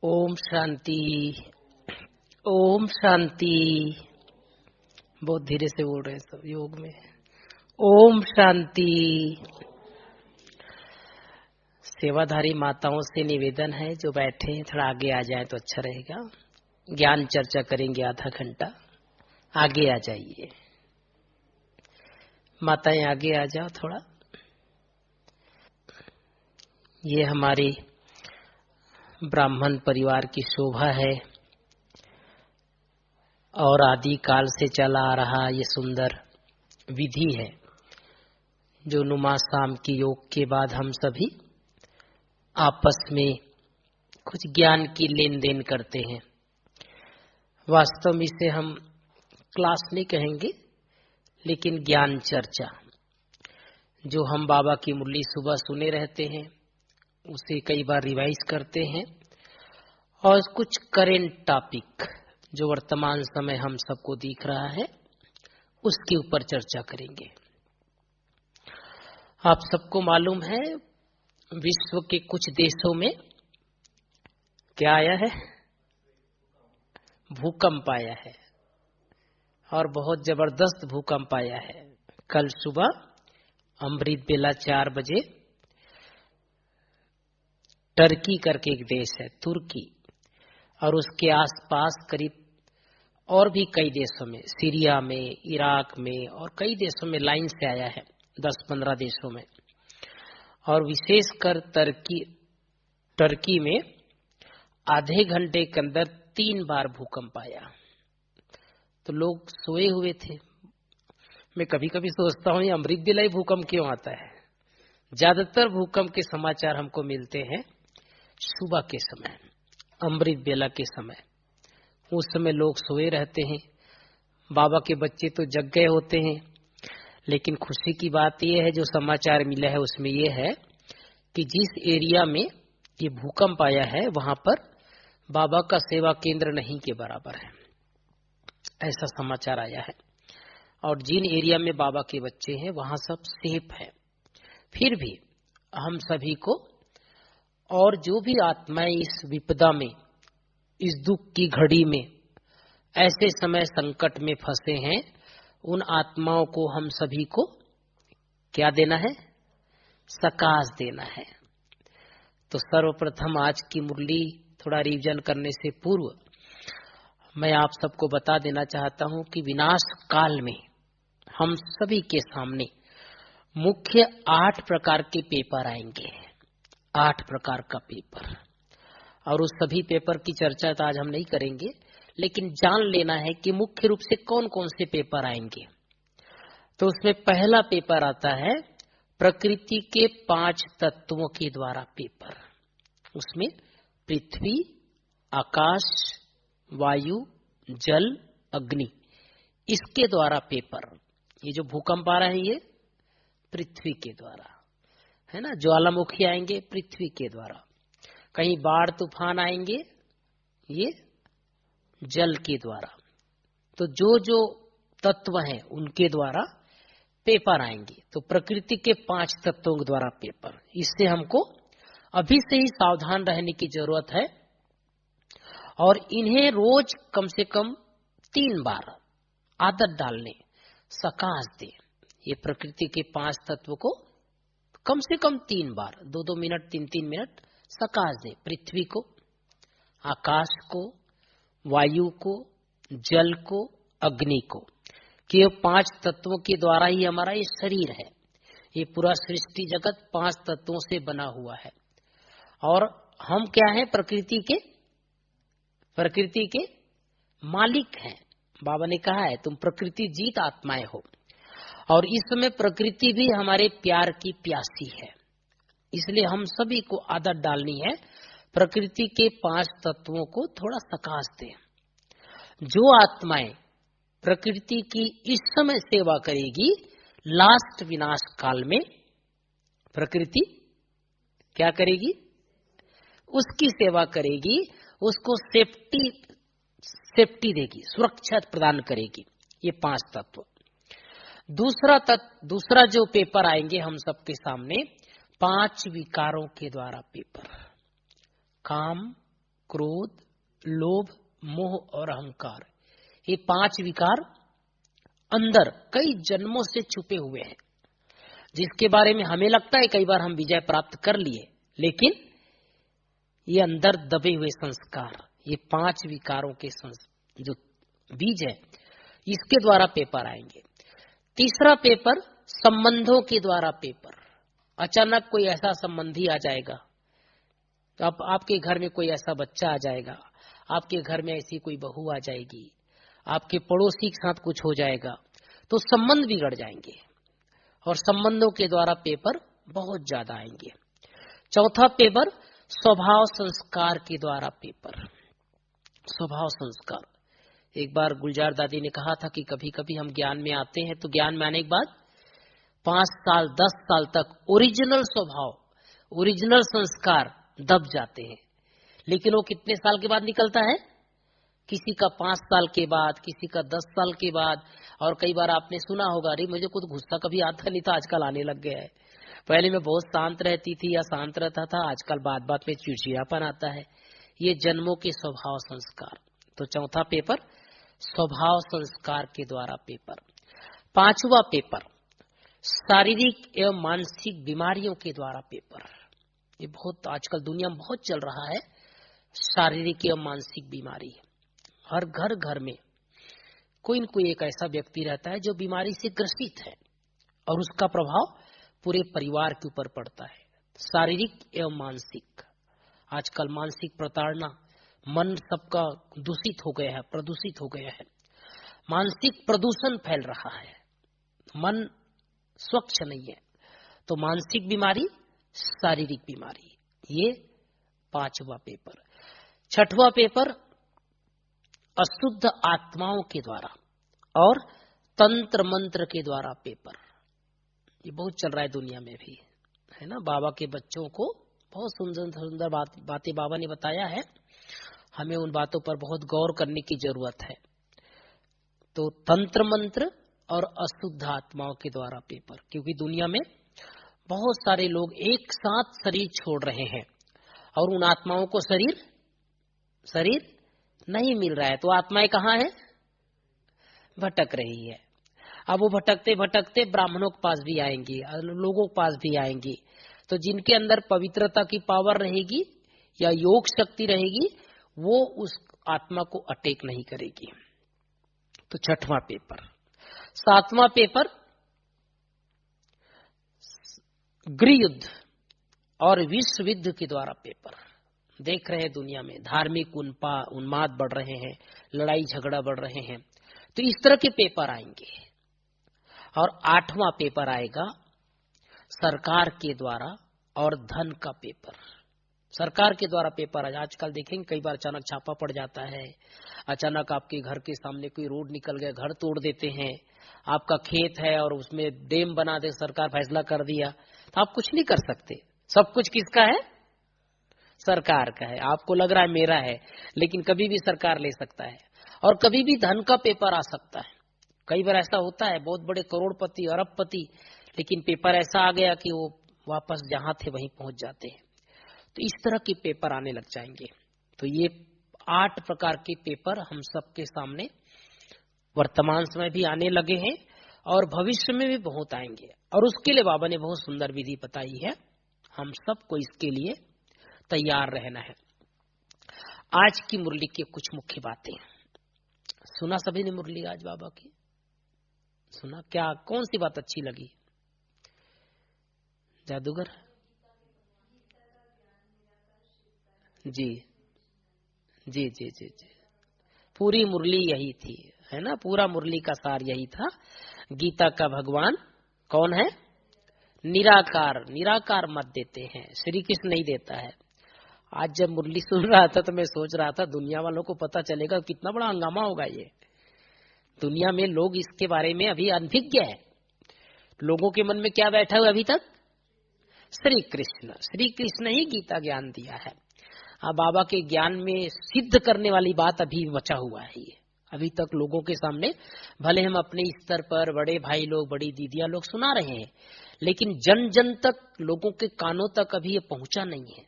ओम शांति। ओम शांति। बहुत धीरे से बोल रहे हैं सब योग में। ओम शांति। सेवाधारी माताओं से निवेदन है जो बैठे हैं थोड़ा आगे आ जाए तो अच्छा रहेगा। ज्ञान चर्चा करेंगे आधा घंटा। आगे आ जाइए माताएं, आगे आ जाओ थोड़ा। ये हमारी ब्राह्मण परिवार की शोभा है और आदि काल से चला आ रहा ये सुंदर विधि है जो नुमा शाम की योग के बाद हम सभी आपस में कुछ ज्ञान की लेन देन करते हैं। वास्तव में इसे हम क्लास नहीं कहेंगे लेकिन ज्ञान चर्चा, जो हम बाबा की मुरली सुबह सुने रहते हैं उसे कई बार रिवाइज करते हैं और कुछ करेंट टॉपिक जो वर्तमान समय हम सबको दिख रहा है उसके ऊपर चर्चा करेंगे। आप सबको मालूम है विश्व के कुछ देशों में क्या आया है, भूकंप आया है और बहुत जबरदस्त भूकंप आया है। कल सुबह अमृत बेला 4 बजे टर्की करके एक देश है तुर्की और उसके आसपास करीब और भी कई देशों में, सीरिया में, इराक में और कई देशों में लाइन से आया है, 10-15 देशों में। और विशेषकर टर्की में आधे घंटे के अंदर 3 बार भूकंप आया। तो लोग सोए हुए थे। मैं कभी कभी सोचता हूँ ये अमृत बेला ही भूकंप क्यों आता है। ज्यादातर भूकंप के समाचार हमको मिलते हैं सुबह के समय, अमृत बेला के समय। उस समय लोग सोए रहते हैं, बाबा के बच्चे तो जग गए होते हैं। लेकिन खुशी की बात यह है जो समाचार मिला है उसमें यह है कि जिस एरिया में ये भूकंप आया है वहां पर बाबा का सेवा केंद्र नहीं के बराबर है, ऐसा समाचार आया है। और जिन एरिया में बाबा के बच्चे हैं वहां सब सेफ है। फिर भी हम सभी को और जो भी आत्माएं इस विपदा में, इस दुख की घड़ी में, ऐसे समय संकट में फंसे हैं, उन आत्माओं को हम सभी को क्या देना है, सकाश देना है। तो सर्वप्रथम आज की मुरली थोड़ा रिवीजन करने से पूर्व मैं आप सबको बता देना चाहता हूं कि विनाश काल में हम सभी के सामने मुख्य 8 प्रकार के पेपर आएंगे। 8 प्रकार का पेपर, और उस सभी पेपर की चर्चा तो आज हम नहीं करेंगे, लेकिन जान लेना है कि मुख्य रूप से कौन कौन से पेपर आएंगे। तो उसमें पहला पेपर आता है प्रकृति के 5 तत्वों के द्वारा पेपर। उसमें पृथ्वी, आकाश, वायु, जल, अग्नि, इसके द्वारा पेपर। ये जो भूकंप आ रहा है ये पृथ्वी के द्वारा है ना, ज्वालामुखी आएंगे पृथ्वी के द्वारा, कहीं बाढ़ तूफान आएंगे ये जल के द्वारा। तो जो जो तत्व हैं उनके द्वारा पेपर आएंगे। तो प्रकृति के 5 तत्वों के द्वारा पेपर, इससे हमको अभी से ही सावधान रहने की जरूरत है और इन्हें रोज कम से कम 3 बार आदत डालने, सकाश दे। ये प्रकृति के 5 तत्व को कम से कम 3 बार, 2-2 मिनट, 3-3 मिनट सकाश दे। पृथ्वी को, आकाश को, वायु को, जल को, अग्नि को, कि ये 5 तत्वों के द्वारा ही हमारा ये शरीर है। ये पूरा सृष्टि जगत 5 तत्वों से बना हुआ है और हम क्या है, प्रकृति के मालिक हैं। बाबा ने कहा है तुम प्रकृति जीत आत्माएं हो। और इस समय प्रकृति भी हमारे प्यार की प्यासी है, इसलिए हम सभी को आदत डालनी है प्रकृति के 5 तत्वों को थोड़ा सकाश दें। जो आत्माएं प्रकृति की इस समय सेवा करेगी, लास्ट विनाश काल में प्रकृति क्या करेगी, उसकी सेवा करेगी, उसको सेफ्टी देगी, सुरक्षा प्रदान करेगी। ये 5 तत्व। दूसरा जो पेपर आएंगे हम सबके सामने, 5 विकारों के द्वारा पेपर। काम, क्रोध, लोभ, मोह और अहंकार, ये 5 विकार अंदर कई जन्मों से छुपे हुए हैं, जिसके बारे में हमें लगता है कई बार हम विजय प्राप्त कर लिए, लेकिन ये अंदर दबे हुए संस्कार, ये 5 विकारों के जो बीज है, इसके द्वारा पेपर आएंगे। तीसरा पेपर संबंधों के द्वारा पेपर। अचानक कोई ऐसा संबंधी आ जाएगा, अब आपके घर में कोई ऐसा बच्चा आ जाएगा, आपके घर में ऐसी कोई बहू आ जाएगी, आपके पड़ोसी के साथ कुछ हो जाएगा, तो संबंध बिगड़ जाएंगे और संबंधों के द्वारा पेपर बहुत ज्यादा आएंगे। चौथा पेपर स्वभाव संस्कार के द्वारा पेपर। स्वभाव संस्कार, एक बार गुलजार दादी ने कहा था कि कभी कभी हम ज्ञान में आते हैं तो ज्ञान में आने के बाद 5 साल 10 साल तक ओरिजिनल स्वभाव, ओरिजिनल संस्कार दब जाते हैं, लेकिन वो कितने साल के बाद निकलता है? किसी का 5 साल के बाद, किसी का 10 साल के बाद। और कई बार आपने सुना होगा, अरे मुझे कुछ गुस्सा कभी आता नहीं था, आजकल आने लग गया है। पहले मैं बहुत शांत रहती थी या शांत रहता था, आजकल बात बात में चिड़चिड़ापन आता है। ये जन्मों के स्वभाव संस्कार। तो चौथा पेपर स्वभाव संस्कार के द्वारा पेपर। 5वां पेपर शारीरिक एवं मानसिक बीमारियों के द्वारा पेपर। ये बहुत आजकल दुनिया में बहुत चल रहा है, शारीरिक एवं मानसिक बीमारी। हर घर घर में कोई न कोई एक ऐसा व्यक्ति रहता है जो बीमारी से ग्रसित है और उसका प्रभाव पूरे परिवार के ऊपर पड़ता है, शारीरिक एवं मानसिक। आजकल मानसिक प्रताड़ना, मन सबका दूषित हो गया है, प्रदूषित हो गया है, मानसिक प्रदूषण फैल रहा है, मन स्वच्छ नहीं है। तो मानसिक बीमारी, शारीरिक बीमारी, ये 5वां पेपर। 6वां पेपर अशुद्ध आत्माओं के द्वारा और तंत्र मंत्र के द्वारा पेपर। ये बहुत चल रहा है दुनिया में भी, है ना। बाबा के बच्चों को बहुत सुंदर सुंदर बातें बाबा ने बताया है, हमें उन बातों पर बहुत गौर करने की जरूरत है। तो तंत्र मंत्र और अशुद्ध आत्माओं के द्वारा पेपर, क्योंकि दुनिया में बहुत सारे लोग एक साथ शरीर छोड़ रहे हैं और उन आत्माओं को शरीर नहीं मिल रहा है, तो आत्माएं कहाँ है? भटक रही है। अब वो भटकते भटकते ब्राह्मणों के पास भी आएंगी, लोगों के पास भी आएंगी। तो जिनके अंदर पवित्रता की पावर रहेगी या योग शक्ति रहेगी, वो उस आत्मा को अटैक नहीं करेगी। तो 6वां पेपर। 7वां पेपर गृह युद्ध और विश्व युद्ध के द्वारा पेपर। देख रहे हैं दुनिया में धार्मिक उन्माद बढ़ रहे हैं, लड़ाई झगड़ा बढ़ रहे हैं, तो इस तरह के पेपर आएंगे। और 8वां पेपर आएगा सरकार के द्वारा और धन का पेपर। सरकार के द्वारा पेपर आजकल देखेंगे कई बार अचानक छापा पड़ जाता है, अचानक आपके घर के सामने कोई रोड निकल गया, घर तोड़ देते हैं, आपका खेत है और उसमें डैम बना दे, सरकार फैसला कर दिया, तो आप कुछ नहीं कर सकते। सब कुछ किसका है? सरकार का है। आपको लग रहा है मेरा है, लेकिन कभी भी सरकार ले सकता है। और कभी भी धन का पेपर आ सकता है। कई बार ऐसा होता है, बहुत बड़े करोड़पति अरबपति, लेकिन पेपर ऐसा आ गया कि वो वापस जहां थे वहीं पहुंच जाते हैं। तो इस तरह के पेपर आने लग जाएंगे। तो ये 8 प्रकार के पेपर हम सबके सामने वर्तमान समय भी आने लगे हैं और भविष्य में भी बहुत आएंगे। और उसके लिए बाबा ने बहुत सुंदर विधि बताई है, हम सबको इसके लिए तैयार रहना है। आज की मुरली की कुछ मुख्य बातें सुना, सभी ने मुरली आज बाबा की सुना? क्या कौन सी बात अच्छी लगी? जादूगर जी जी जी जी जी, पूरी मुरली यही थी, है ना। पूरा मुरली का सार यही था। गीता का भगवान कौन है? निराकार। निराकार मत देते हैं, श्री कृष्ण नहीं देता है। आज जब मुरली सुन रहा था तो मैं सोच रहा था दुनिया वालों को पता चलेगा कितना बड़ा हंगामा होगा। ये दुनिया में लोग इसके बारे में अभी अनभिज्ञ है। लोगों के मन में क्या बैठा हुआ अभी तक? श्री कृष्ण ही गीता ज्ञान दिया है। अब बाबा के ज्ञान में सिद्ध करने वाली बात अभी बचा हुआ है। ये अभी तक लोगों के सामने भले हम अपने स्तर पर बड़े भाई लोग, बड़ी दीदियां लोग सुना रहे हैं, लेकिन जन जन तक, लोगों के कानों तक अभी ये पहुंचा नहीं है।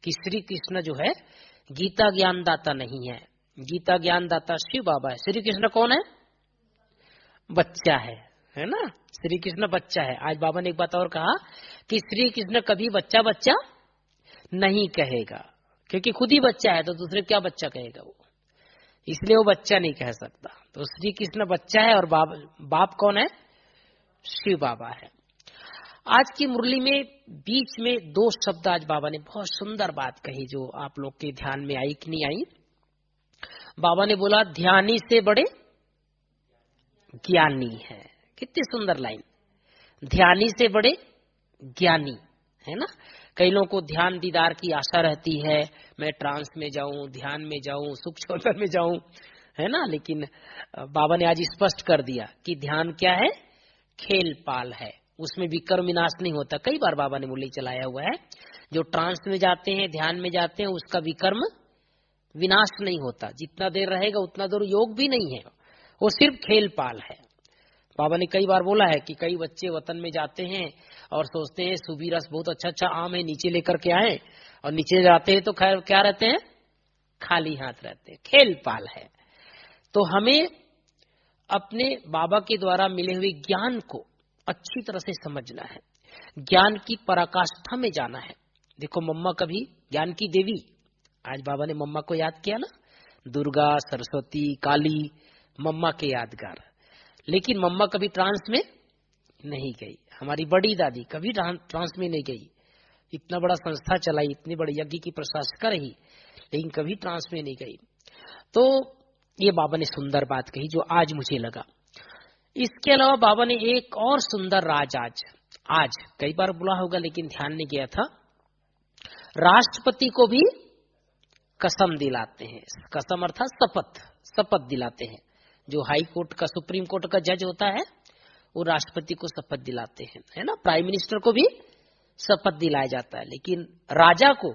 कि श्री कृष्ण जो है गीता ज्ञानदाता नहीं है, गीता ज्ञानदाता शिव बाबा है। श्री कृष्ण कौन है? बच्चा है ना, श्री कृष्ण बच्चा है। आज बाबा ने एक बात और कहा कि श्री कृष्ण कभी बच्चा बच्चा नहीं कहेगा, क्योंकि खुद ही बच्चा है तो दूसरे क्या बच्चा कहेगा वो, इसलिए वो बच्चा नहीं कह सकता। तो श्री कृष्ण बच्चा है और बाप कौन है? शिव बाबा है। आज की मुरली में बीच में 2 शब्द आज बाबा ने बहुत सुंदर बात कही, जो आप लोग के ध्यान में आई कि नहीं आई। बाबा ने बोला ध्यानी से बड़े ज्ञानी है। कितनी सुंदर लाइन, ध्यानी से बड़े ज्ञानी, है ना। कई लोगों को ध्यान दीदार की आशा रहती है, मैं ट्रांस में जाऊं, ध्यान में जाऊं, सुख शोधन में जाऊं, है ना। लेकिन बाबा ने आज स्पष्ट कर दिया कि ध्यान क्या है? खेल पाल है, उसमें विकर्म विनाश नहीं होता। कई बार बाबा ने मुरली चलाया हुआ है, जो ट्रांस में जाते हैं, ध्यान में जाते हैं, उसका विकर्म विनाश नहीं होता। जितना देर रहेगा उतना देर योग भी नहीं है, वो सिर्फ खेल पाल है। बाबा ने कई बार बोला है कि कई बच्चे वतन में जाते हैं और सोचते हैं सुबी रस बहुत अच्छा अच्छा आम है, नीचे लेकर के आए, और नीचे जाते हैं तो खैर क्या रहते हैं? खाली हाथ रहते हैं। खेल पाल है। तो हमें अपने बाबा के द्वारा मिले हुए ज्ञान को अच्छी तरह से समझना है, ज्ञान की पराकाष्ठा में जाना है। देखो मम्मा कभी ज्ञान की देवी, आज बाबा ने मम्मा को याद किया ना, दुर्गा, सरस्वती, काली, मम्मा के यादगार। लेकिन मम्मा कभी ट्रांस में नहीं गई। हमारी बड़ी दादी कभी ट्रांस में नहीं गई, इतना बड़ा संस्था चलाई, इतनी बड़ी यज्ञ की प्रशासिका रही, लेकिन कभी ट्रांस में नहीं गई। तो ये बाबा ने सुंदर बात कही जो आज मुझे लगा। इसके अलावा बाबा ने एक और सुंदर राज आज कई बार बोला होगा लेकिन ध्यान नहीं गया था, राष्ट्रपति को भी कसम दिलाते हैं। कसम अर्थात शपथ दिलाते हैं। जो हाई कोर्ट का, सुप्रीम कोर्ट का जज होता है, वो राष्ट्रपति को शपथ दिलाते हैं, है ना। प्राइम मिनिस्टर को भी शपथ दिलाया जाता है, लेकिन राजा को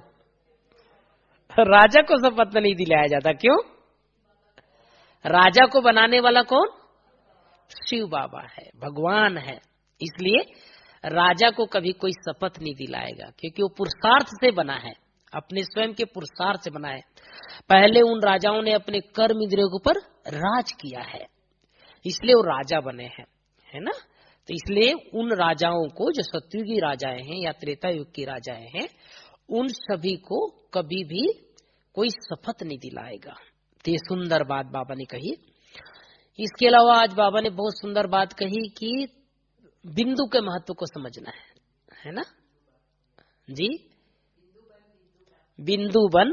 शपथ नहीं दिलाया जाता। क्यों? राजा को बनाने वाला कौन? शिव बाबा है, भगवान है। इसलिए राजा को कभी कोई शपथ नहीं दिलाएगा, क्योंकि वो पुरुषार्थ से बना है, अपने स्वयं के पुरुषार्थ से बना है। पहले उन राजाओं ने अपने कर्म इंद्रियों के ऊपर राज किया है, इसलिए वो राजा बने हैं, है ना। तो इसलिए उन राजाओं को, जो सतयुगी राजाएं हैं या त्रेता युग की राजाएं हैं, उन सभी को कभी भी कोई शपथ नहीं दिलाएगा। तो ये सुंदर बात बाबा ने कही। इसके अलावा आज बाबा ने बहुत सुंदर बात कही कि बिंदु के महत्व को समझना है ना जी। बिंदु बन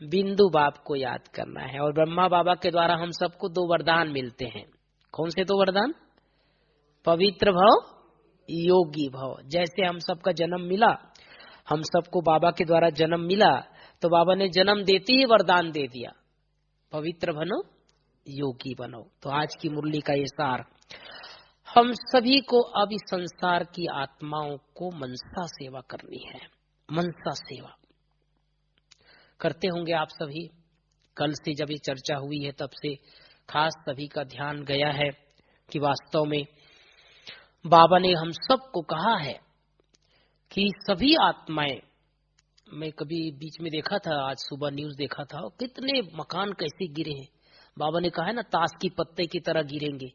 बिंदु बाप को याद करना है। और ब्रह्मा बाबा के द्वारा हम सबको 2 वरदान मिलते हैं। कौन से 2 वरदान? पवित्र भव, योगी भव। जैसे हम सबका जन्म मिला, हम सबको बाबा के द्वारा जन्म मिला, तो बाबा ने जन्म देते ही वरदान दे दिया, पवित्र बनो, योगी बनो। तो आज की मुरली का ये सार, हम सभी को अब इस संसार की आत्माओं को मनसा सेवा करनी है। मनसा सेवा करते होंगे आप सभी। कल से जब ये चर्चा हुई है तब से खास सभी का ध्यान गया है कि वास्तव में बाबा ने हम सबको कहा है कि सभी आत्माएं, मैं कभी बीच में देखा था, आज सुबह न्यूज देखा था, कितने मकान कैसे गिरे हैं। बाबा ने कहा है ना, ताश की पत्ते की तरह गिरेंगे,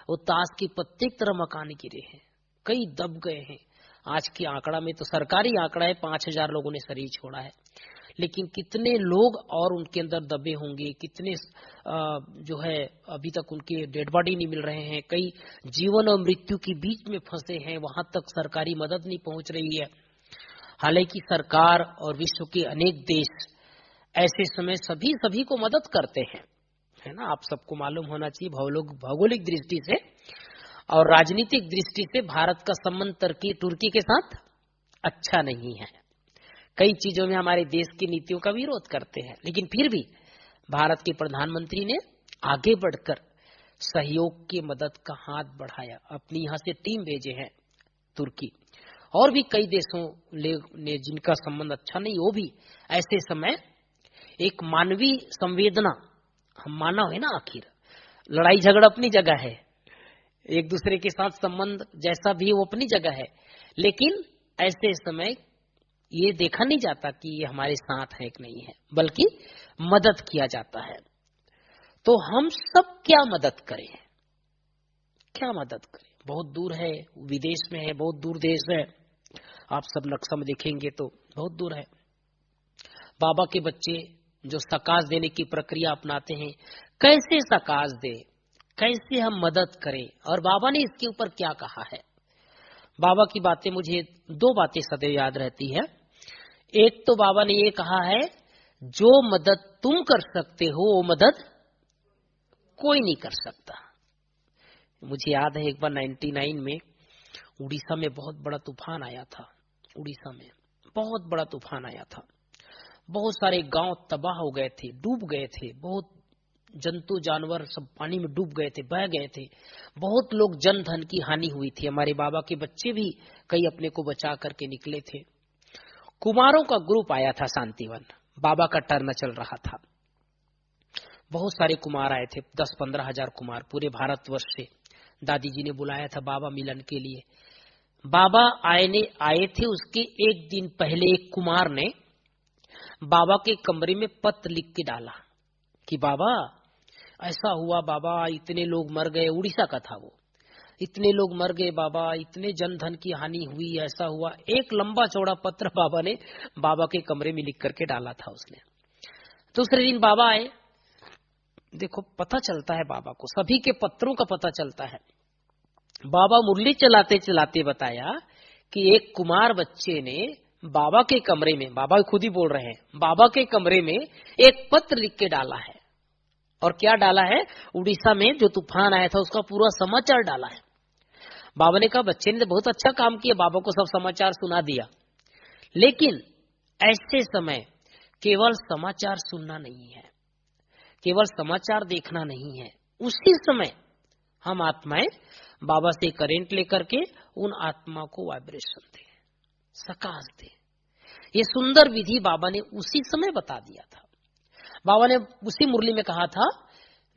वो ताश की पत्ते की तरह मकान गिरे हैं, कई दब गए हैं। आज की आंकड़ा में तो सरकारी आंकड़ा है 5000 लोगों ने शरीर छोड़ा है, लेकिन कितने लोग और उनके अंदर दबे होंगे, कितने जो है अभी तक उनके डेड बॉडी नहीं मिल रहे हैं, कई जीवन और मृत्यु के बीच में फंसे हैं, वहां तक सरकारी मदद नहीं पहुंच रही है। हालांकि सरकार और विश्व के अनेक देश ऐसे समय सभी को मदद करते हैं, है ना। आप सबको मालूम होना चाहिए भौगोलिक दृष्टि से और राजनीतिक दृष्टि से भारत का संबंध तुर्की के साथ अच्छा नहीं है। कई चीजों में हमारे देश की नीतियों का विरोध करते हैं, लेकिन फिर भी भारत के प्रधानमंत्री ने आगे बढ़कर सहयोग की मदद का हाथ बढ़ाया, अपनी यहां से टीम भेजे हैं तुर्की। और भी कई देशों ने जिनका संबंध अच्छा नहीं, वो भी ऐसे समय एक मानवीय संवेदना, हम मानव है ना, आखिर लड़ाई झगड़ा अपनी जगह है, एक दूसरे के साथ संबंध जैसा भी वो अपनी जगह है, लेकिन ऐसे समय ये देखा नहीं जाता कि ये हमारे साथ है कि नहीं है, बल्कि मदद किया जाता है। तो हम सब क्या मदद करें, क्या मदद करें? बहुत दूर है, विदेश में है, बहुत दूर देश है, आप सब नक्शा में देखेंगे तो बहुत दूर है। बाबा के बच्चे जो सकाश देने की प्रक्रिया अपनाते हैं, कैसे सकाश दे, कैसे हम मदद करें, और बाबा ने इसके ऊपर क्या कहा है। बाबा की बातें, मुझे दो बातें सदैव याद रहती है। एक तो बाबा ने ये कहा है, जो मदद तुम कर सकते हो वो मदद कोई नहीं कर सकता। मुझे याद है एक बार 99 में उड़ीसा में बहुत बड़ा तूफान आया था। उड़ीसा में बहुत बड़ा तूफान आया था, बहुत सारे गांव तबाह हो गए थे, डूब गए थे, बहुत जंतु जानवर सब पानी में डूब गए थे, बह गए थे, बहुत लोग जन धन की हानि हुई थी। हमारे बाबा के बच्चे भी कई अपने को बचा करके निकले थे। कुमारों का ग्रुप आया था शांतिवन, बाबा का टर्न चल रहा था। बहुत सारे कुमार आए थे, 10-15 हजार कुमार पूरे भारतवर्ष से। दादी जी ने बुलाया था बाबा मिलन के लिए। बाबा आए थे, उसके एक दिन पहले एक कुमार ने बाबा के कमरे में पत्र लिख के डाला कि बाबा ऐसा हुआ, बाबा इतने लोग मर गए। उड़ीसा का था वो, इतने लोग मर गए बाबा, इतने जन धन की हानि हुई, ऐसा हुआ। एक लंबा चौड़ा पत्र बाबा ने बाबा के कमरे में लिख करके डाला था उसने। दूसरे दिन बाबा आए, देखो पता चलता है बाबा को, सभी के पत्रों का पता चलता है। बाबा मुरली चलाते चलाते बताया कि एक कुमार बच्चे ने बाबा के कमरे में, बाबा खुद ही बोल रहे हैं, बाबा के कमरे में एक पत्र लिख के डाला है। और क्या डाला है? उड़ीसा में जो तूफान आया था उसका पूरा समाचार डाला है। बाबा ने कहा बच्चे ने तो बहुत अच्छा काम किया, बाबा को सब समाचार सुना दिया। लेकिन ऐसे समय केवल समाचार सुनना नहीं है, केवल समाचार देखना नहीं है, उसी समय हम आत्माएं बाबा से करेंट लेकर के उन आत्मा को वाइब्रेशन दे, सकाश दे। ये सुंदर विधि बाबा ने उसी समय बता दिया था। बाबा ने उसी मुरली में कहा था,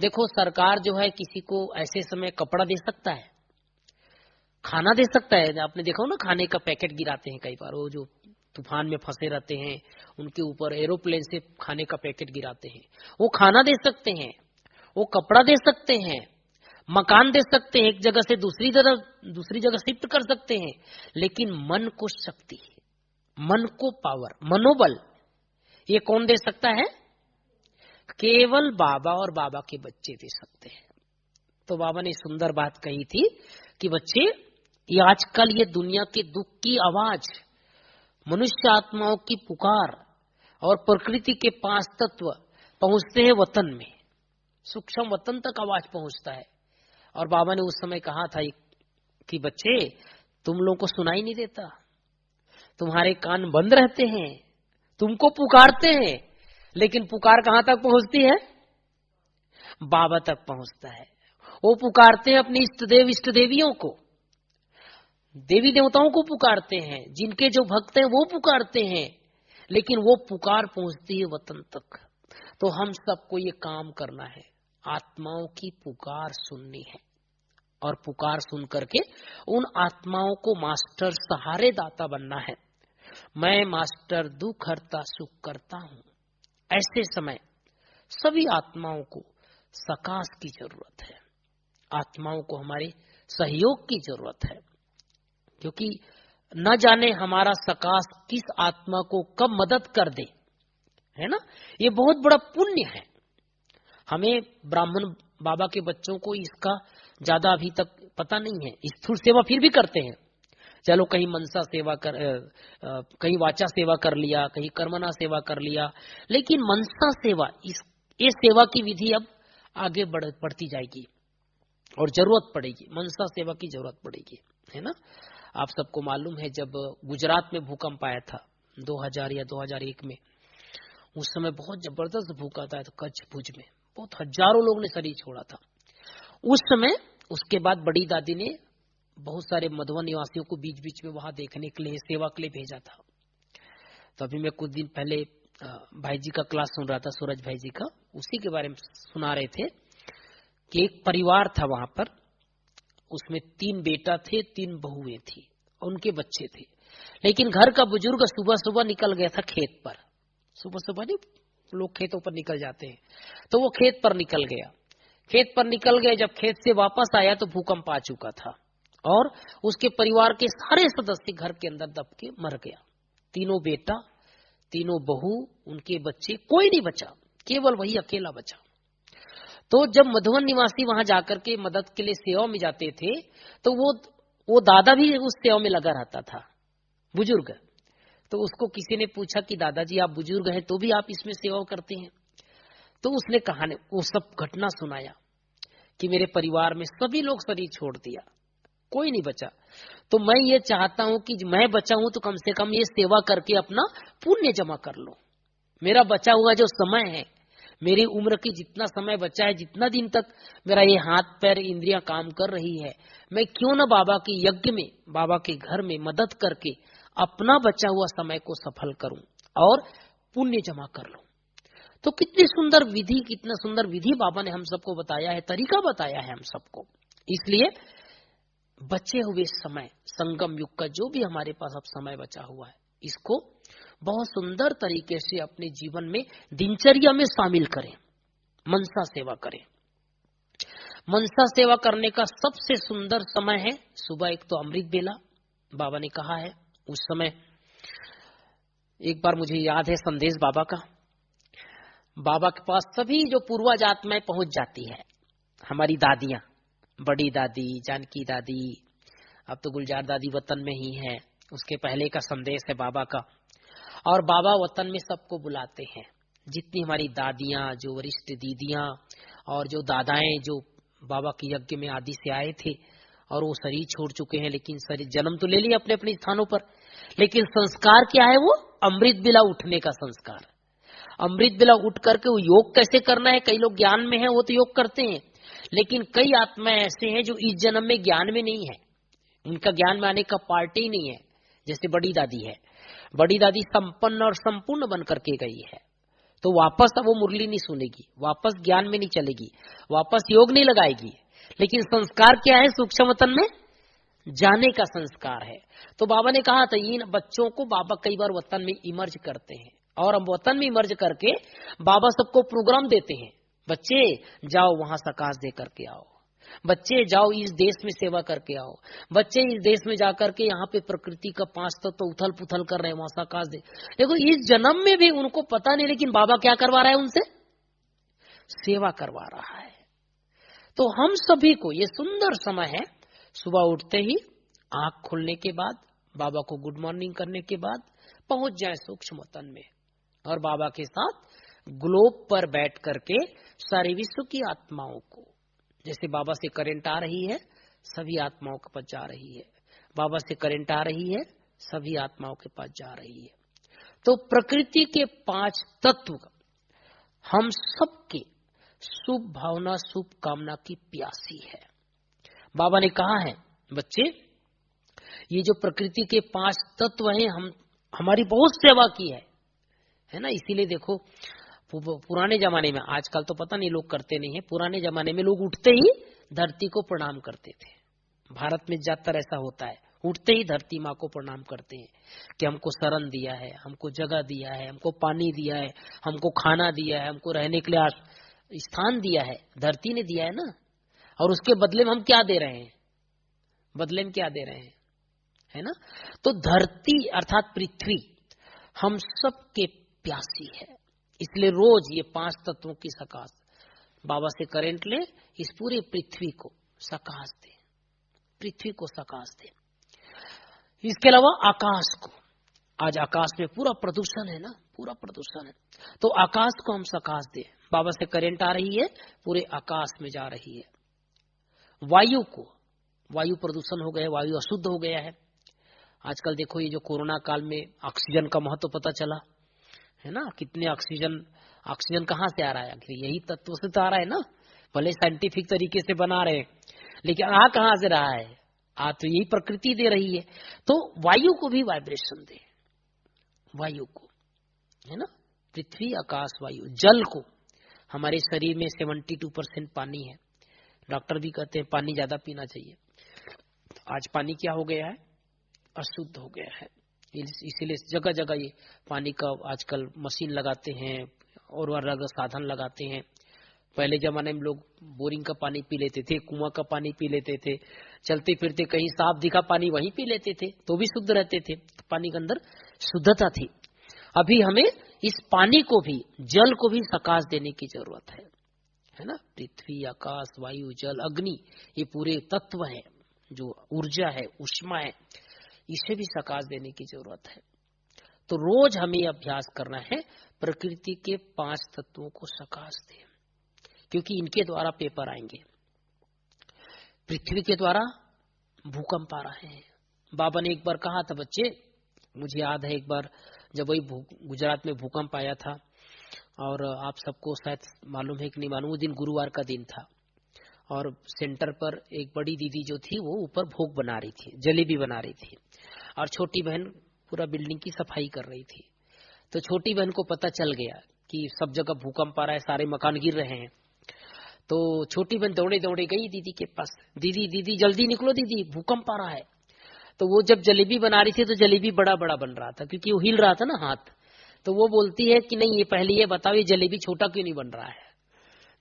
देखो सरकार जो है किसी को ऐसे समय कपड़ा दे सकता है, खाना दे सकता है। आपने देखा हो ना, खाने का पैकेट गिराते हैं कई बार, वो जो तूफान में फंसे रहते हैं उनके ऊपर एरोप्लेन से खाने का पैकेट गिराते हैं। वो खाना दे सकते हैं, वो कपड़ा दे सकते हैं, मकान दे सकते हैं, एक जगह से दूसरी जगह शिफ्ट कर सकते हैं। लेकिन मन को शक्ति, मन को पावर, मनोबल, ये कौन दे सकता है? केवल बाबा और बाबा के बच्चे दे सकते हैं। तो बाबा ने सुंदर बात कही थी कि बच्चे, ये आजकल ये दुनिया के दुख की आवाज, मनुष्य आत्माओं की पुकार और प्रकृति के 5 तत्व पहुंचते हैं वतन में, सूक्ष्म वतन तक आवाज पहुंचता है। और बाबा ने उस समय कहा था कि बच्चे, तुम लोगों को सुनाई नहीं देता, तुम्हारे कान बंद रहते हैं, तुमको पुकारते हैं, लेकिन पुकार कहां तक पहुंचती है? बाबा तक पहुंचता है। वो पुकारते हैं अपने इष्ट देव इष्ट देवियों को, देवी देवताओं को पुकारते हैं, जिनके जो भक्त हैं वो पुकारते हैं, लेकिन वो पुकार पहुंचती है वतन तक। तो हम सबको ये काम करना है, आत्माओं की पुकार सुननी है, और पुकार सुन करके उन आत्माओं को मास्टर सहारे दाता बनना है। मैं मास्टर दुख हरता सुख करता हूं। ऐसे समय सभी आत्माओं को सकाश की जरूरत है, आत्माओं को हमारे सहयोग की जरूरत है, क्योंकि न जाने हमारा सकाश किस आत्मा को कब मदद कर दे, है ना। ये बहुत बड़ा पुण्य है। हमें ब्राह्मण बाबा के बच्चों को इसका ज्यादा अभी तक पता नहीं है। स्थूल सेवा फिर भी करते हैं, चलो कहीं मनसा सेवा कर, कहीं वाचा सेवा कर लिया, कहीं कर्मणा सेवा कर लिया, लेकिन मनसा सेवा, ये सेवा की विधि अब आगे बढ़ती जाएगी और जरूरत पड़ेगी, मनसा सेवा की जरूरत पड़ेगी, है ना। आप सबको मालूम है जब गुजरात में भूकंप आया था 2000 या 2001 में, उस समय बहुत जबरदस्त भूकंप आया था कच्छ भुज में, बहुत हजारों लोग ने शरीर छोड़ा था उस समय। उसके बाद बड़ी दादी ने बहुत सारे मधुबन निवासियों को बीच बीच में वहां देखने के लिए, सेवा के लिए भेजा था। तो अभी मैं कुछ दिन पहले भाई जी का क्लास सुन रहा था, सूरज भाई जी का, उसी के बारे में सुना रहे थे कि एक परिवार था वहां पर, उसमें 3 बेटा थे, 3 बहुएं थी, उनके बच्चे थे। लेकिन घर का बुजुर्ग सुबह सुबह निकल गया था खेत पर। सुबह सुबह नहीं, लोग खेतों पर निकल जाते हैं, तो वो खेत पर निकल गया। खेत पर निकल गए, जब खेत से वापस आया तो भूकंप आ चुका था और उसके परिवार के सारे सदस्य घर के अंदर दब के मर गया। तीनों बेटा, तीनों बहू, उनके बच्चे, कोई नहीं बचा, केवल वही अकेला बचा। तो जब मधुबन निवासी वहां जाकर के मदद के लिए सेवा में जाते थे, तो वो दादा भी उस सेवा में लगा रहता था, बुजुर्ग। तो उसको किसी ने पूछा कि दादाजी आप बुजुर्ग हैं तो भी आप इसमें सेवा करते हैं? तो उसने कहानी, वो सब घटना सुनाया कि मेरे परिवार में सभी लोग शरीर छोड़ दिया, कोई नहीं बचा। तो मैं ये चाहता हूं कि मैं बचा हूं तो कम से कम ये सेवा करके अपना पुण्य जमा कर लो। मेरा बचा हुआ जो समय है, मेरी उम्र की जितना समय बचा है, जितना दिन तक मेरा ये हाथ पैर इंद्रियां काम कर रही है, मैं क्यों ना बाबा के यज्ञ में, बाबा के घर में मदद करके अपना बचा हुआ समय को सफल करूं और पुण्य जमा कर लूं। तो कितनी सुंदर विधि, कितना सुंदर विधि बाबा ने हम सबको बताया है, तरीका बताया है हम सबको। इसलिए बचे हुए समय, संगम युग का जो भी हमारे पास अब समय बचा हुआ है, इसको बहुत सुंदर तरीके से अपने जीवन में, दिनचर्या में शामिल करें, मनसा सेवा करें। मनसा सेवा करने का सबसे सुंदर समय है सुबह। एक तो अमृत बेला, बाबा ने कहा है उस समय। एक बार मुझे याद है संदेश बाबा का, बाबा के पास सभी जो पूर्वज आत्माएं पहुंच जाती है, हमारी दादियां, बड़ी दादी, जानकी दादी, अब तो गुलजार दादी वतन में ही है, उसके पहले का संदेश है बाबा का। और बाबा वतन में सबको बुलाते हैं, जितनी हमारी दादियां, जो वरिष्ठ दीदियां और जो दादाएं, जो बाबा के यज्ञ में आदि से आए थे और वो शरीर छोड़ चुके हैं, लेकिन शरीर जन्म तो ले लिया अपने अपने स्थानों पर, लेकिन संस्कार क्या है? वो अमृत बिला उठने का संस्कार। अमृत बिला उठ करके वो योग कैसे करना है, कई लोग ज्ञान में है वो तो योग करते हैं, लेकिन कई आत्माएं ऐसे हैं जो इस जन्म में ज्ञान में नहीं है, उनका ज्ञान में आने का पार्ट ही नहीं है। जैसे बड़ी दादी है, बड़ी दादी संपन्न और संपूर्ण बन करके गई है, तो वापस अब वो मुरली नहीं सुनेगी, वापस ज्ञान में नहीं चलेगी, वापस योग नहीं लगाएगी, लेकिन संस्कार क्या है? सूक्ष्म वतन में जाने का संस्कार है। तो बाबा ने कहा था इन बच्चों को बाबा कई बार वतन में इमर्ज करते हैं, और हम वतन में इमर्ज करके बाबा सबको प्रोग्राम देते हैं, बच्चे जाओ वहां सकाश दे करके आओ, बच्चे जाओ इस देश में सेवा करके आओ, बच्चे इस देश में जाकर के यहाँ पे प्रकृति का 5 तत्व तो उथल पुथल कर रहे हैं, वहां सकाश दे। देखो इस जन्म में भी उनको पता नहीं, लेकिन बाबा क्या करवा रहा है? उनसे सेवा करवा रहा है। तो हम सभी को ये सुंदर समय है, सुबह उठते ही आंख खुलने के बाद, बाबा को गुड मॉर्निंग करने के बाद पहुंच जाए सूक्ष्म वतन में, और बाबा के साथ ग्लोब पर बैठ करके सारे विश्व की आत्माओं को, जैसे बाबा से करंट आ रही है सभी आत्माओं के पास जा रही है, बाबा से करंट आ रही है सभी आत्माओं के पास जा रही है। तो प्रकृति के 5 तत्व हम सबके शुभ भावना, शुभ कामना की प्यासी है। बाबा ने कहा है बच्चे, ये जो प्रकृति के 5 तत्व हैं, हम हमारी बहुत सेवा की है ना। इसीलिए देखो पुराने जमाने में, आजकल तो पता नहीं लोग करते नहीं है, पुराने जमाने में लोग उठते ही धरती को प्रणाम करते थे। भारत में ज्यादातर ऐसा होता है, उठते ही धरती माँ को प्रणाम करते हैं कि हमको शरण दिया है, हमको जगह दिया है, हमको पानी दिया है, हमको खाना दिया है, हमको रहने के लिए स्थान दिया है, धरती ने दिया है ना। और उसके बदले में हम क्या दे रहे हैं? बदले में क्या दे रहे हैं, है ना। तो धरती अर्थात पृथ्वी हम सबके प्यासी है, इसलिए रोज ये 5 तत्वों की सकाश बाबा से करंट ले, इस पूरे पृथ्वी को सकाश दे, पृथ्वी को सकाश दे। इसके अलावा आकाश को, आज आकाश में पूरा प्रदूषण है ना, पूरा प्रदूषण है, तो आकाश को हम सकाश दे। बाबा से करंट आ रही है, पूरे आकाश में जा रही है। वायु को, वायु प्रदूषण हो गया, वायु अशुद्ध हो गया है। आजकल देखो ये जो कोरोना काल में ऑक्सीजन का महत्व पता चला है ना, कितने ऑक्सीजन कहाँ से आ रहा है? यही तत्व से तो आ रहा है ना, भले साइंटिफिक तरीके से बना रहे हैं, लेकिन आ कहाँ से रहा है? आ तो यही प्रकृति दे रही है। तो वायु को भी वाइब्रेशन दे, वायु को, है ना, पृथ्वी, आकाश, वायु। जल को, हमारे शरीर में 72% पानी है, डॉक्टर भी कहते हैं पानी ज्यादा पीना चाहिए। आज पानी क्या हो गया है? अशुद्ध हो गया है। इसीलिए जगह जगह ये पानी का आजकल मशीन लगाते हैं और अलग साधन लगाते हैं। पहले जमाने में लोग बोरिंग का पानी पी लेते थे, कुआं का पानी पी लेते थे, चलते फिरते कहीं साफ दिखा पानी वहीं पी लेते थे तो भी शुद्ध रहते थे, तो पानी के अंदर शुद्धता थी। अभी हमें इस पानी को भी, जल को भी सकाश देने की जरूरत है ना। पृथ्वी, आकाश, वायु, जल, अग्नि, ये पूरे तत्व है, जो ऊर्जा है, उष्मा है, इसे भी सकाश देने की जरूरत है। तो रोज हमें अभ्यास करना है प्रकृति के 5 तत्वों को सकाश दें, क्योंकि इनके द्वारा पेपर आएंगे। पृथ्वी के द्वारा भूकंप आ रहे हैं। बाबा ने एक बार कहा था, बच्चे मुझे याद है एक बार जब वही गुजरात में भूकंप आया था, और आप सबको शायद मालूम है कि नहीं मालूम, वो दिन गुरुवार का दिन था और सेंटर पर एक बड़ी दीदी जो थी वो ऊपर भोग बना रही थी, जलेबी बना रही थी, और छोटी बहन पूरा बिल्डिंग की सफाई कर रही थी। तो छोटी बहन को पता चल गया कि सब जगह भूकंप आ रहा है, सारे मकान गिर रहे हैं। तो छोटी बहन दौड़े दौड़े गई दीदी के पास, दीदी दीदी जल्दी निकलो दीदी, भूकंप आ रहा है। तो वो जब जलेबी बना रही थी तो जलेबी बड़ा बड़ा बन रहा था, क्योंकि वो हिल रहा था ना हाथ। तो वो बोलती है कि नहीं, ये पहले ये बताओ, ये जलेबी छोटा क्यों नहीं बन रहा है,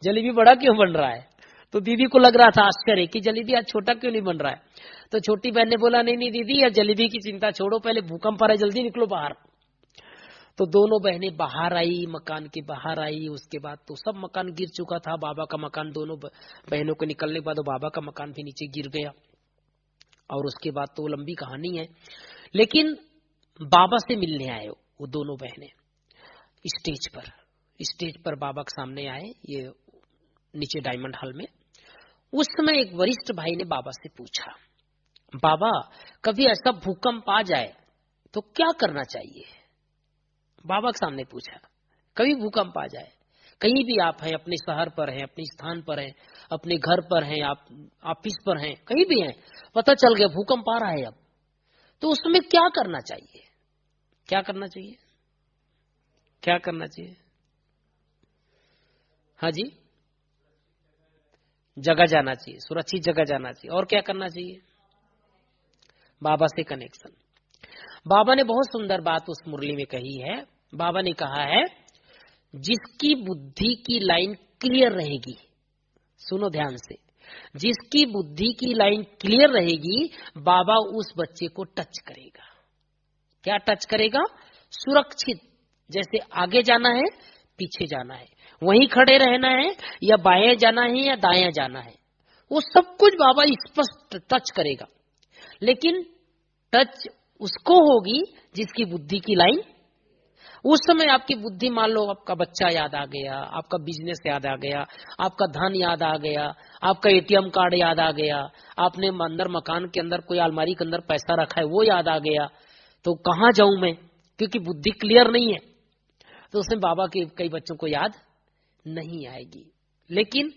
जलेबी बड़ा क्यों बन रहा है। तो दीदी को लग रहा था आश्चर्य कि जलेबी आज छोटा क्यों नहीं बन रहा है। तो छोटी बहन ने बोला, नहीं नहीं दीदी, अब जलेबी की चिंता छोड़ो, पहले भूकंप आ रहा है, जल्दी निकलो बाहर। तो दोनों बहनें बाहर आई, मकान के बाहर आई। उसके बाद तो सब मकान गिर चुका था, बाबा का मकान, दोनों बहनों के निकलने के बाद बाबा का मकान भी नीचे गिर गया। और उसके बाद तो लंबी कहानी है। लेकिन बाबा से मिलने आए वो दोनों बहनें स्टेज पर बाबा के सामने आए, ये नीचे डायमंड हॉल में। उस समय एक वरिष्ठ भाई ने बाबा से पूछा, बाबा कभी ऐसा भूकंप आ जाए तो क्या करना चाहिए। बाबा के सामने पूछा, कभी भूकंप आ जाए, कहीं भी आप हैं, अपने शहर पर हैं, अपने स्थान पर हैं, अपने घर पर हैं, आप ऑफिस पर हैं, कहीं भी हैं, पता चल गया भूकंप आ रहा है अब, तो उसमें क्या करना चाहिए, क्या करना चाहिए, क्या करना चाहिए। हाँ जी, जगह जाना चाहिए, सुरक्षित जगह जाना चाहिए। और क्या करना चाहिए, बाबा से कनेक्शन। बाबा ने बहुत सुंदर बात उस मुरली में कही है। बाबा ने कहा है, जिसकी बुद्धि की लाइन क्लियर रहेगी, सुनो ध्यान से, जिसकी बुद्धि की लाइन क्लियर रहेगी, बाबा उस बच्चे को टच करेगा। क्या टच करेगा, सुरक्षित, जैसे आगे जाना है, पीछे जाना है, वहीं खड़े रहना है, या बाएं जाना है या दाएं जाना है, वो सब कुछ बाबा स्पष्ट टच करेगा। लेकिन टच उसको होगी जिसकी बुद्धि की लाइन, उस समय आपकी बुद्धि, मान लो आपका बच्चा याद आ गया, आपका बिजनेस याद आ गया, आपका धन याद आ गया, आपका एटीएम कार्ड याद आ गया, आपने अंदर मकान के अंदर कोई अलमारी के अंदर पैसा रखा है वो याद आ गया, तो कहां जाऊं मैं, क्योंकि बुद्धि क्लियर नहीं है। तो उसमें बाबा के कई बच्चों को याद नहीं आएगी। लेकिन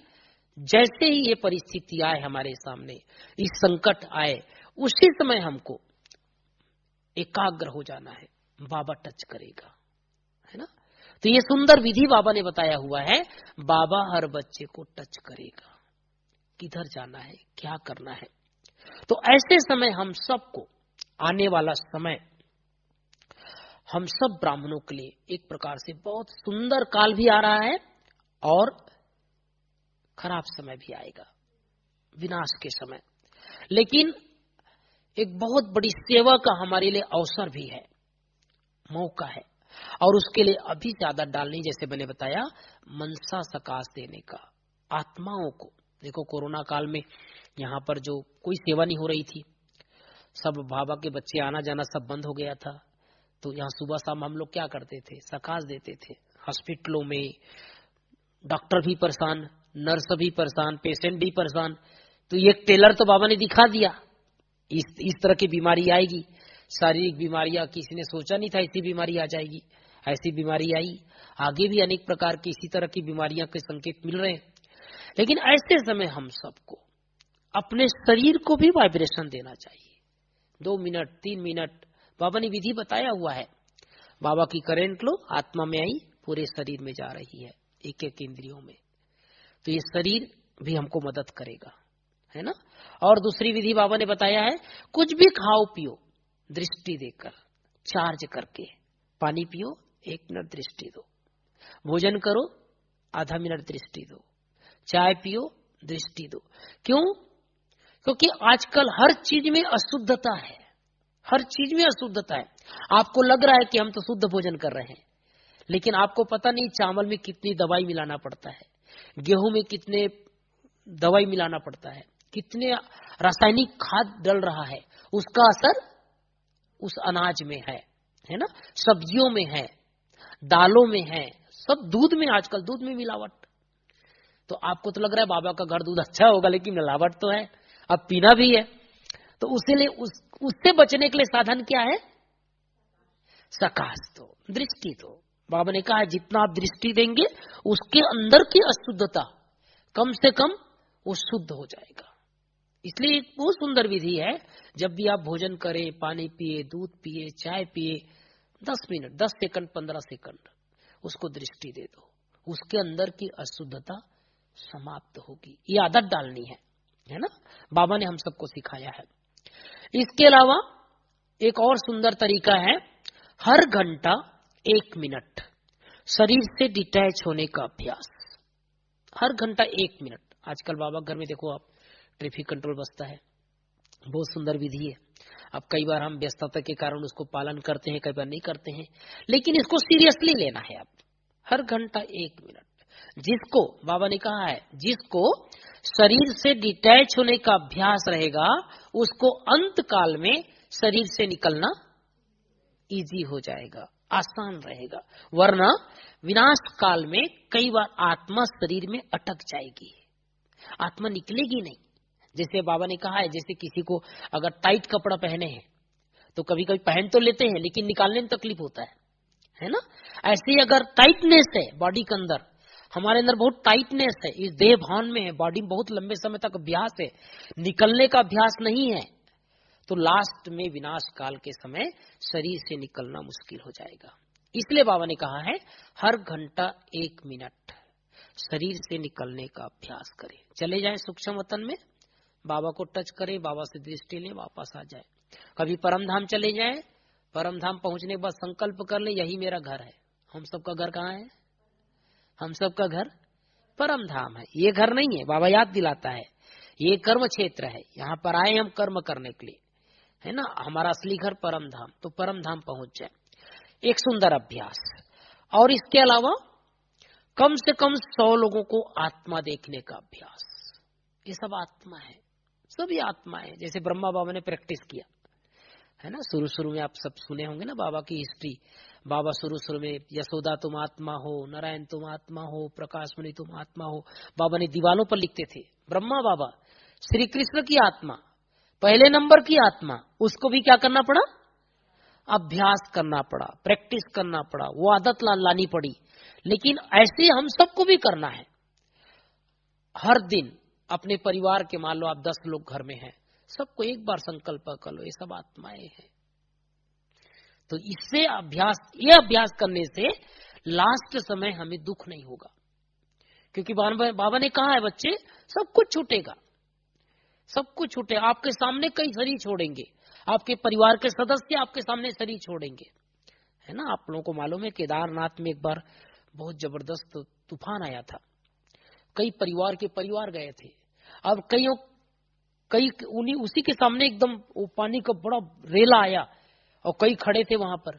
जैसे ही ये परिस्थिति आए हमारे सामने, इस संकट आए, उसी समय हमको एकाग्र हो जाना है, बाबा टच करेगा, है ना। तो ये सुंदर विधि बाबा ने बताया हुआ है। बाबा हर बच्चे को टच करेगा, किधर जाना है, क्या करना है। तो ऐसे समय हम सबको, आने वाला समय हम सब ब्राह्मणों के लिए एक प्रकार से बहुत सुंदर काल भी आ रहा है, और खराब समय भी आएगा, विनाश के समय। लेकिन एक बहुत बड़ी सेवा का हमारे लिए अवसर भी है, मौका है, और उसके लिए अभी ज्यादा डालनी, जैसे मैंने बताया, मनसा सकाश देने का आत्माओं को। देखो कोरोना काल में यहाँ पर जो कोई सेवा नहीं हो रही थी, सब बाबा के बच्चे आना जाना सब बंद हो गया था, तो यहाँ सुबह शाम हम लोग क्या करते थे, सकाश देते थे। हॉस्पिटलों में डॉक्टर भी परेशान, नर्स भी परेशान, पेशेंट भी परेशान। तो ये टेलर तो बाबा ने दिखा दिया, इस तरह की बीमारी आएगी, शारीरिक बीमारियां, किसी ने सोचा नहीं था ऐसी बीमारी आ जाएगी, ऐसी बीमारी आई। आगे भी अनेक प्रकार की इसी तरह की बीमारियां के संकेत मिल रहे हैं। लेकिन ऐसे समय हम सबको अपने शरीर को भी वाइब्रेशन देना चाहिए। 2 मिनट 3 मिनट बाबा ने विधि बताया हुआ है। बाबा की करंट लो, आत्मा में आई, पूरे शरीर में जा रही है, एक एक इंद्रियों में। तो ये शरीर भी हमको मदद करेगा, है ना। और दूसरी विधि बाबा ने बताया है, कुछ भी खाओ पियो दृष्टि देकर, चार्ज करके। पानी पियो, 1 मिनट दृष्टि दो। भोजन करो, आधा मिनट दृष्टि दो। चाय पियो, दृष्टि दो। क्यों? क्योंकि आजकल हर चीज में अशुद्धता है, हर चीज में अशुद्धता है। आपको लग रहा है कि हम तो शुद्ध भोजन कर रहे हैं, लेकिन आपको पता नहीं चावल में कितनी दवाई मिलाना पड़ता है, गेहूं में कितने दवाई मिलाना पड़ता है, कितने रासायनिक खाद डल रहा है, उसका असर उस अनाज में है ना, सब्जियों में है, दालों में है, सब दूध में, आजकल दूध में मिलावट। तो आपको तो लग रहा है बाबा का घर दूध अच्छा होगा, लेकिन मिलावट तो है, अब पीना भी है। तो उससे बचने के लिए साधन क्या है? सकाश दो, दृष्टि दो। बाबा ने कहा है जितना आप दृष्टि देंगे उसके अंदर की अशुद्धता कम से कम वो शुद्ध हो जाएगा। इसलिए एक बहुत सुंदर विधि है, जब भी आप भोजन करें, पानी पिए, दूध पिए, चाय पिए, 10 मिनट, 10 सेकंड, 15 सेकंड उसको दृष्टि दे दो, उसके अंदर की अशुद्धता समाप्त होगी। ये आदत डालनी है ना, बाबा ने हम सबको सिखाया है। इसके अलावा एक और सुंदर तरीका है, हर घंटा 1 मिनट शरीर से डिटैच होने का अभ्यास। हर घंटा 1 मिनट। आजकल बाबा घर में देखो आप, ट्रैफिक कंट्रोल बसता है, बहुत सुंदर विधि है। अब कई बार हम व्यस्तता के कारण उसको पालन करते हैं, कई बार नहीं करते हैं, लेकिन इसको सीरियसली लेना है। अब हर घंटा 1 मिनट, जिसको बाबा ने कहा है, जिसको शरीर से डिटैच होने का अभ्यास रहेगा, उसको अंत काल में शरीर से निकलना इजी हो जाएगा, आसान रहेगा। वरना विनाश काल में कई बार आत्मा शरीर में अटक जाएगी, आत्मा निकलेगी नहीं। जैसे बाबा ने कहा है, जैसे किसी को अगर टाइट कपड़ा पहने हैं तो कभी कभी पहन तो लेते हैं, लेकिन निकालने में तकलीफ होता है ना। ऐसे ही अगर टाइटनेस है बॉडी के अंदर, हमारे अंदर बहुत टाइटनेस है, इस देह भान में है, बॉडी में बहुत लंबे समय तक अभ्यास है, निकलने का अभ्यास नहीं है, तो लास्ट में विनाश काल के समय शरीर से निकलना मुश्किल हो जाएगा। इसलिए बाबा ने कहा है हर घंटा 1 मिनट शरीर से निकलने का अभ्यास करें। चले जाएं सूक्ष्म वतन में, बाबा को टच करें, बाबा से दृष्टि लें, वापस आ जाए। कभी परम धाम चले जाएं, परम धाम पहुंचने के बाद संकल्प कर ले यही मेरा घर है। हम सबका घर कहाँ है? हम सबका घर परम धाम है। ये घर नहीं है, बाबा याद दिलाता है, ये कर्म क्षेत्र है, यहाँ पर आए हम कर्म करने के लिए, है ना। हमारा असली घर परम धाम, तो परम धाम पहुंच जाए, एक सुंदर अभ्यास। और इसके अलावा कम से कम 100 लोगों को आत्मा देखने का अभ्यास। ये सब आत्मा है, सभी आत्मा है। जैसे ब्रह्मा बाबा ने प्रैक्टिस किया है ना, शुरू में आप सब सुने होंगे ना बाबा की हिस्ट्री। बाबा शुरू में यशोदा तुम आत्मा हो, नारायण तुम आत्मा हो, प्रकाश मुनि तुम आत्मा हो, बाबा ने दीवालों पर लिखते थे। ब्रह्मा बाबा श्री कृष्ण की आत्मा, पहले नंबर की आत्मा, उसको भी क्या करना पड़ा? अभ्यास करना पड़ा, प्रैक्टिस करना पड़ा, वो आदत लानी पड़ी। लेकिन ऐसे हम सबको भी करना है। हर दिन अपने परिवार के, मान लो आप 10 लोग घर में हैं, सबको एक बार संकल्प कर लो, ये सब आत्माएं हैं। तो इससे ये अभ्यास करने से लास्ट समय हमें दुख नहीं होगा, क्योंकि बाबा ने कहा है बच्चे सब कुछ छूटेगा, सब कुछ छूटे। आपके सामने कई शरीर छोड़ेंगे, आपके परिवार के सदस्य आपके सामने शरीर छोड़ेंगे, है ना। आप लोगों को मालूम है केदारनाथ में एक बार बहुत जबरदस्त तूफान आया था, कई परिवार के परिवार गए थे। अब कई उसी के सामने एकदम वो पानी का बड़ा रेला आया और कई खड़े थे वहां पर।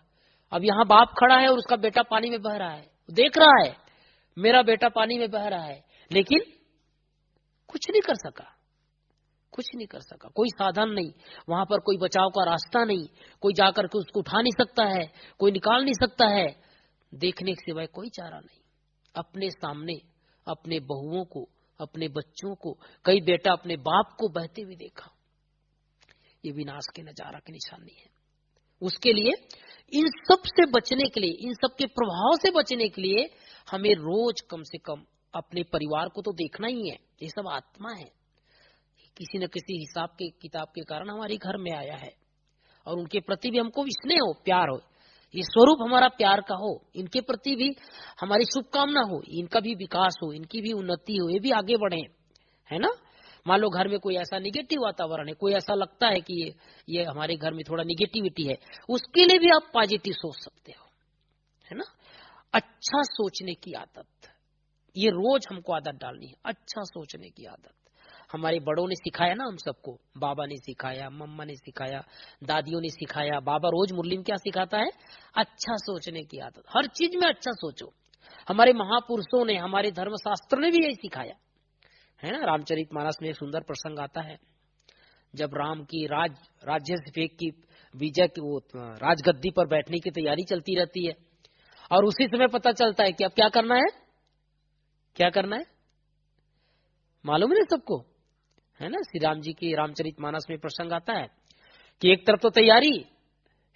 अब यहाँ बाप खड़ा है और उसका बेटा पानी में बह रहा है, देख रहा है मेरा बेटा पानी में बह रहा है, लेकिन कुछ नहीं कर सका, कुछ नहीं कर सका। कोई साधन नहीं वहां पर, कोई बचाव का रास्ता नहीं, कोई जाकर के उसको उठा नहीं सकता है, कोई निकाल नहीं सकता है, देखने के सिवाय कोई चारा नहीं। अपने सामने अपने बहुओं को, अपने बच्चों को, कई बेटा अपने बाप को बहते हुए देखा। ये विनाश के नजारा की निशानी है। उसके लिए इन सब से बचने के लिए, इन सब के प्रभाव से बचने के लिए हमें रोज कम से कम अपने परिवार को तो देखना ही है। ये सब आत्मा है, किसी न किसी हिसाब के किताब के कारण हमारे घर में आया है, और उनके प्रति भी हमको स्नेह हो, प्यार हो, ये स्वरूप हमारा प्यार का हो, इनके प्रति भी हमारी शुभकामना हो, इनका भी विकास हो, इनकी भी उन्नति हो, ये भी आगे बढ़े, है ना। मान लो घर में कोई ऐसा निगेटिव वातावरण है, कोई ऐसा लगता है कि ये हमारे घर में थोड़ा निगेटिविटी है, उसके लिए भी आप पॉजिटिव सोच सकते हो, है ना। अच्छा सोचने की आदत, ये रोज हमको आदत डालनी है, अच्छा सोचने की आदत। हमारे बड़ों ने सिखाया ना हम सबको, बाबा ने सिखाया, मम्मा ने सिखाया, दादियों ने सिखाया। बाबा रोज मुरली में क्या सिखाता है? अच्छा सोचने की आदत। हर चीज में अच्छा सोचो। हमारे महापुरुषों ने, हमारे धर्मशास्त्र ने भी यही सिखाया है ना। रामचरितमानस में एक सुंदर प्रसंग आता है, जब राम की राज्याभिषेक की विजय की वो राजगद्दी पर बैठने की तैयारी चलती रहती है, और उसी समय पता चलता है कि अब क्या करना है, क्या करना है, मालूम है सबको, है ना। श्री राम जी की रामचरितमानस में प्रसंग आता है कि एक तरफ तो तैयारी,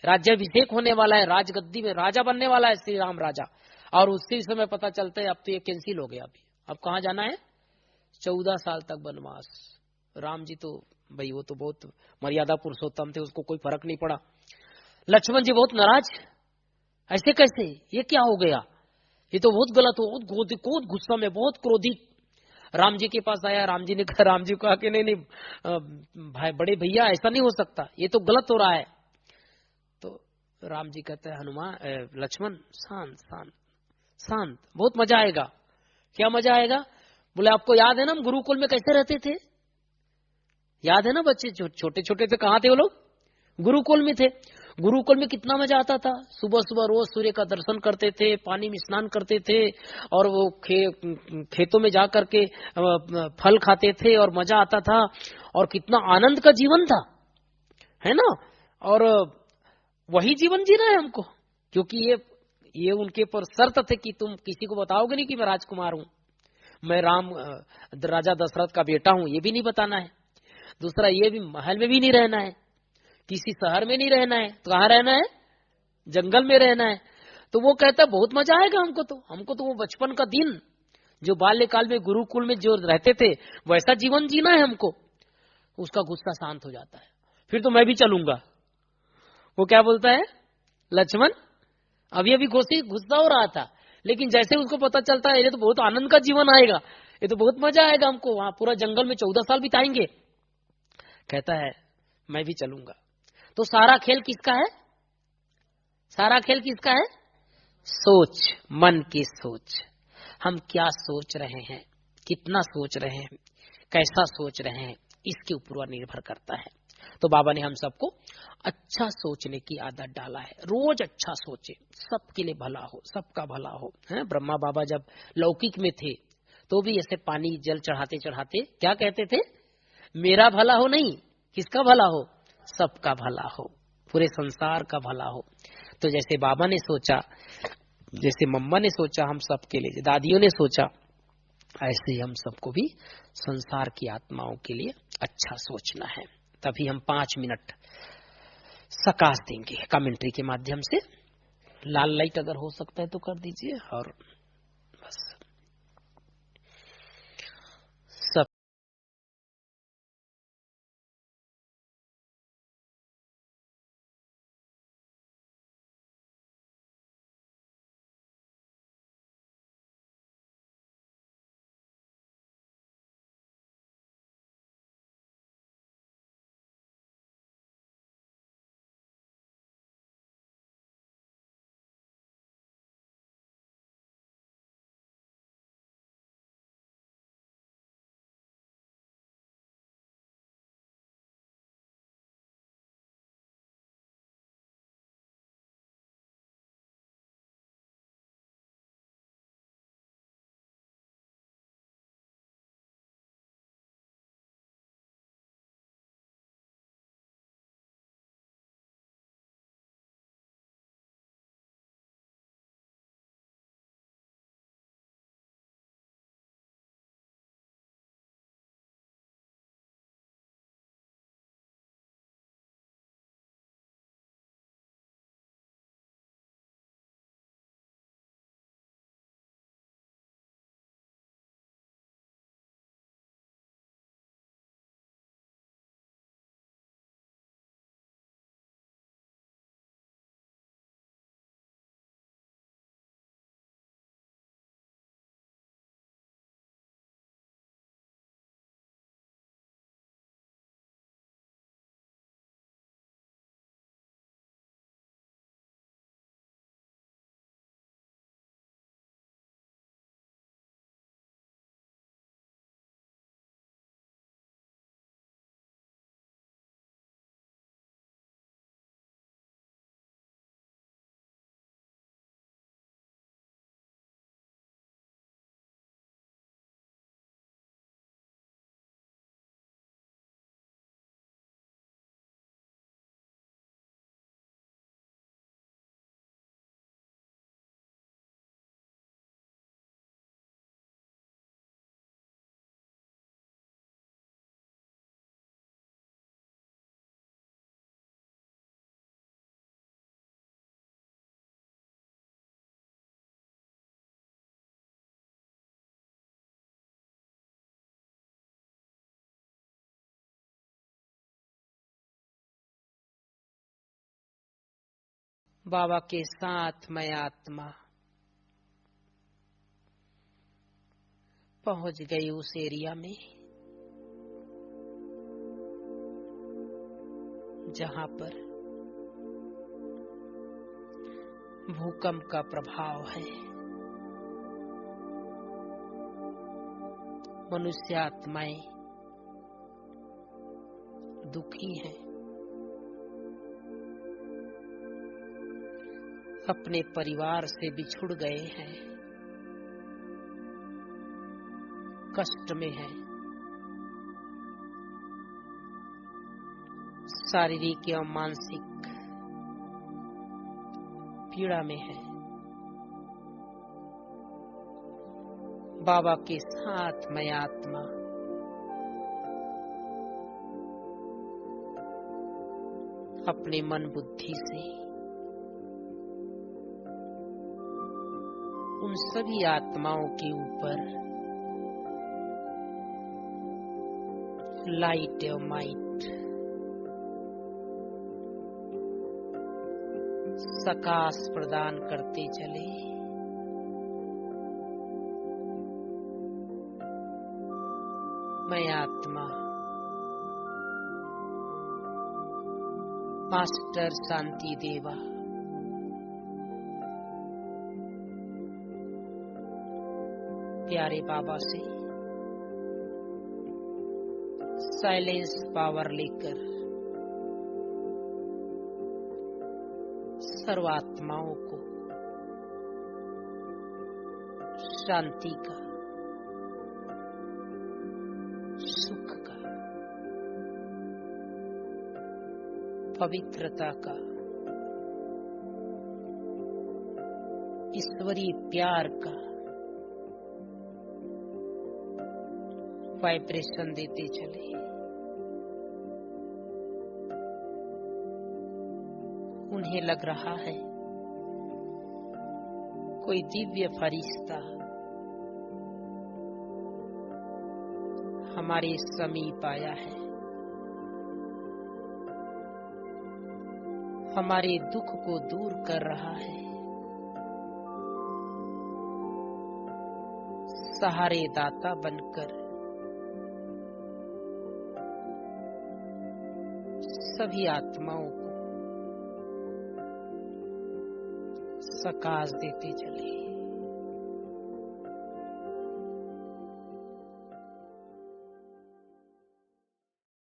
राज्याभिषेक होने वाला है, राजगद्दी में राजा बनने वाला है श्री राम राजा, और उसी समय पता चलता है अब तो ये कैंसिल हो गया। अभी अब कहां जाना है? 14 साल तक वनवास। राम जी तो भाई वो तो बहुत मर्यादा पुरुषोत्तम थे, उसको कोई फर्क नहीं पड़ा। लक्ष्मण जी बहुत नाराज, ऐसे कैसे, ये क्या हो गया, ये तो बहुत गलत हो, बहुत गुस्सा में, बहुत क्रोधित राम जी के पास आया। राम जी ने कहा, राम जी को कहा कि नहीं भाई, बड़े भैया ऐसा नहीं हो सकता, ये तो गलत हो रहा है। तो राम जी कहते हैं, हनुमान लक्ष्मण शांत शांत शांत, बहुत मजा आएगा। क्या मजा आएगा? बोले आपको याद है ना हम गुरुकुल में कैसे रहते थे, याद है ना बच्चे छोटे छोटे थे, कहाँ थे वो लोग? गुरुकुल में थे। गुरुकुल में कितना मजा आता था, सुबह सुबह रोज सूर्य का दर्शन करते थे, पानी में स्नान करते थे, और वो खेतों में जा करके फल खाते थे और मजा आता था, और कितना आनंद का जीवन था, है ना। और वही जीवन जीना है हमको, क्योंकि ये उनके पर शर्त थे कि तुम किसी को बताओगे नहीं कि मैं राजकुमार हूं, मैं राम राजा दशरथ का बेटा हूं, ये भी नहीं बताना है। दूसरा, ये भी महल में भी नहीं रहना है, किसी शहर में नहीं रहना है, तो कहां रहना है? जंगल में रहना है। तो वो कहता बहुत मजा आएगा हमको तो वो बचपन का दिन, जो बाल्यकाल में गुरुकुल में जो रहते थे, वैसा जीवन जीना है हमको। उसका गुस्सा शांत हो जाता है, फिर तो मैं भी चलूंगा। वो क्या बोलता है? लक्ष्मण अभी गुस्सा हो रहा था, लेकिन जैसे उसको पता चलता है ये तो बहुत आनंद का जीवन आएगा, ये तो बहुत मजा आएगा हमको, वहां पूरा जंगल में 14 साल बिताएंगे, कहता है मैं भी चलूंगा। तो सारा खेल किसका है? सारा खेल किसका है? सोच, मन की सोच। हम क्या सोच रहे हैं, कितना सोच रहे हैं, कैसा सोच रहे हैं, इसके ऊपर निर्भर करता है। तो बाबा ने हम सबको अच्छा सोचने की आदत डाला है। रोज अच्छा सोचे, सबके लिए भला हो, सबका भला हो, है। ब्रह्मा बाबा जब लौकिक में थे तो भी ऐसे पानी जल चढ़ाते चढ़ाते क्या कहते थे? मेरा भला हो नहीं, किसका भला हो? सबका भला हो, पूरे संसार का भला हो। तो जैसे बाबा ने सोचा, जैसे मम्मा ने सोचा हम सबके लिए, दादियों ने सोचा, ऐसे ही हम सबको भी संसार की आत्माओं के लिए अच्छा सोचना है। तभी हम 5 मिनट सकाश देंगे कमेंट्री के माध्यम से। लाल लाइट अगर हो सकता है तो कर दीजिए, और बस सब बाबा के साथ मैं आत्मा पहुंच गई उस एरिया में जहां पर भूकंप का प्रभाव है। मनुष्य आत्माएं दुखी हैं, अपने परिवार से बिछुड़ गए हैं, कष्ट में हैं, शारीरिक एवं मानसिक पीड़ा में है। बाबा के साथ मैं आत्मा अपने मन बुद्धि से उन सभी आत्माओं के ऊपर लाइट एवं माइट प्रकाश प्रदान करते चले। मैं आत्मा मास्टर शांति देवा प्यारे बाबा से साइलेंस पावर लेकर सर्वात्माओं को शांति का, सुख का, पवित्रता का, ईश्वरीय प्यार का वाइब्रेशन देते चले। उन्हें लग रहा है कोई दिव्य फरिश्ता हमारे समीप आया है, हमारे दुख को दूर कर रहा है, सहारे दाता बनकर सभी आत्माओं को सकाश देते चले।